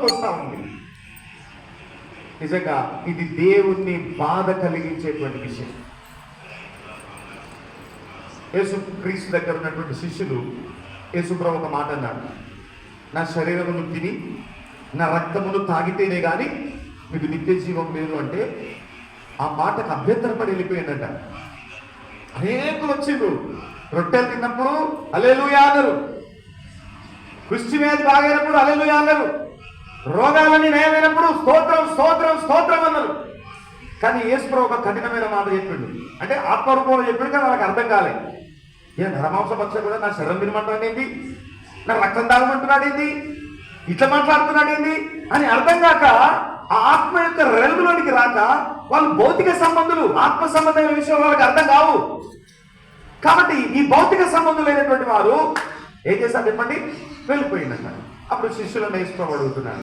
వస్తూ ఉంది. నిజంగా ఇది దేవుణ్ణి బాధ కలిగించేటువంటి విషయం. యేసుక్రీస్తు దగ్గర ఉన్నటువంటి శిష్యులు యేసుప్రభు ఒక మాట అన్నాడు, నా శరీరమును తిని నా రక్తమును తాగితేనే కానీ మీకు నిత్య జీవం లేదు అంటే ఆ మాటకు అభ్యంతరపడి వెళ్ళిపోయిందట. అనేకులు వచ్చిండ్రు, రొట్టెలు తిన్నప్పుడు హల్లెలూయా అన్నారు, కుష్టి వ్యాధి బాగైనప్పుడు హల్లెలూయా అన్నారు, రోగాలన్నీ నయమైనప్పుడు స్తోత్రం స్తోత్రం స్తోత్రం అన్నారు. కానీ యేసుప్రభు ఒక కఠినమైన మాట చెప్పిండు, అంటే ఆత్మరూపంలో చెప్పిండు కానీ వాళ్ళకి అర్థం కాలే. ఏ నరమాంసపక్ష కూడా నా శరం తినమంటున్నాడు ఏంటి, నా రక్తం తాగమంటున్నాడు ఏంటి, ఇట్లా మాట్లాడుతున్నాడు ఏంటి అని అర్థం కాక ఆ ఆత్మ యొక్క రెల్లోనికి రాక వాళ్ళు భౌతిక సంబంధులు, ఆత్మ సంబంధమైన విషయం వాళ్ళకి అర్థం కావు. కాబట్టి ఈ భౌతిక సంబంధులైనటువంటి వారు ఏం చేశారు చెప్పండి, వెళ్ళిపోయిందట. అప్పుడు శిష్యులను యేసుప్రభు అడుగుతున్నాడు,